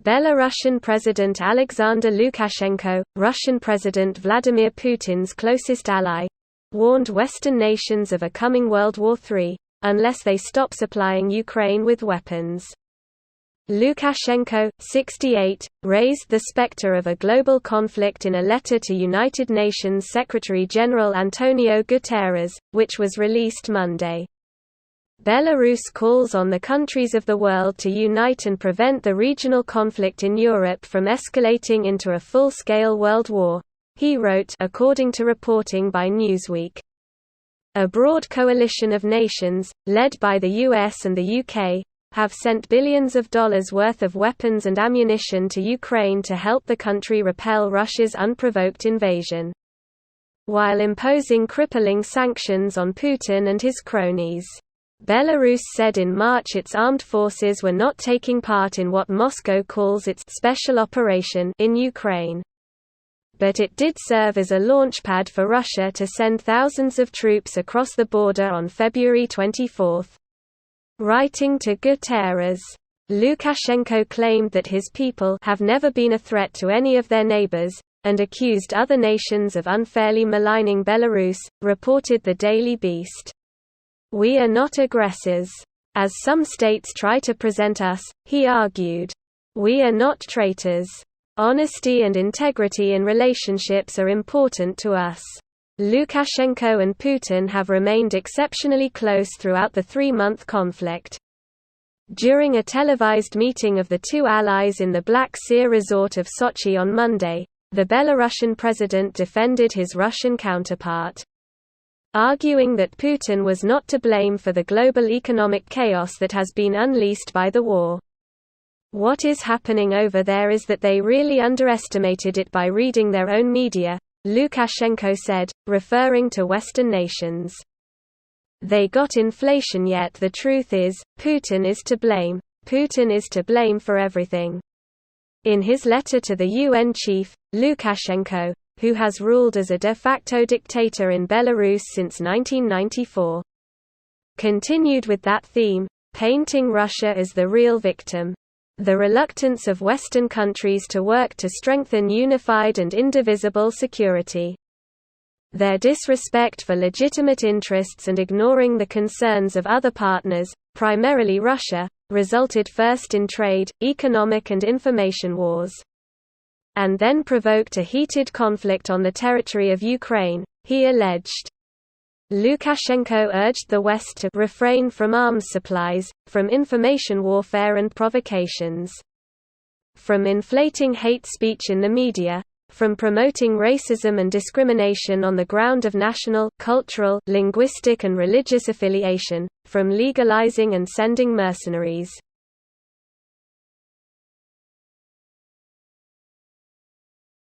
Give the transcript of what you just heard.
Belarusian President Alexander Lukashenko, Russian President Vladimir Putin's closest ally, warned Western nations of a coming World War III, unless they stop supplying Ukraine with weapons. Lukashenko, 68, raised the specter of a global conflict in a letter to United Nations Secretary-General Antonio Guterres, which was released Monday. Belarus calls on the countries of the world to unite and prevent the regional conflict in Europe from escalating into a full-scale world war, he wrote, according to reporting by Newsweek. A broad coalition of nations, led by the US and the UK, have sent billions of dollars worth of weapons and ammunition to Ukraine to help the country repel Russia's unprovoked invasion, while imposing crippling sanctions on Putin and his cronies. Belarus said in March its armed forces were not taking part in what Moscow calls its special operation in Ukraine. But it did serve as a launchpad for Russia to send thousands of troops across the border on February 24. Writing to Guterres, Lukashenko claimed that his people have never been a threat to any of their neighbors, and accused other nations of unfairly maligning Belarus, reported the Daily Beast. "We are not aggressors, as some states try to present us," he argued. "We are not traitors. Honesty and integrity in relationships are important to us." Lukashenko and Putin have remained exceptionally close throughout the 3-month conflict. During a televised meeting of the two allies in the Black Sea resort of Sochi on Monday, the Belarusian president defended his Russian counterpart, arguing that Putin was not to blame for the global economic chaos that has been unleashed by the war. "What is happening over there is that they really underestimated it by reading their own media," Lukashenko said, referring to Western nations. "They got inflation, yet the truth is, Putin is to blame. Putin is to blame for everything." In his letter to the UN chief, Lukashenko, who has ruled as a de facto dictator in Belarus since 1994, continued with that theme, painting Russia as the real victim. The reluctance of Western countries to work to strengthen unified and indivisible security. Their disrespect for legitimate interests and ignoring the concerns of other partners, primarily Russia, resulted first in trade, economic and information wars, and then provoked a heated conflict on the territory of Ukraine, he alleged. Lukashenko urged the West to refrain from arms supplies, from information warfare and provocations, from inflating hate speech in the media, from promoting racism and discrimination on the ground of national, cultural, linguistic and religious affiliation, from legalizing and sending mercenaries.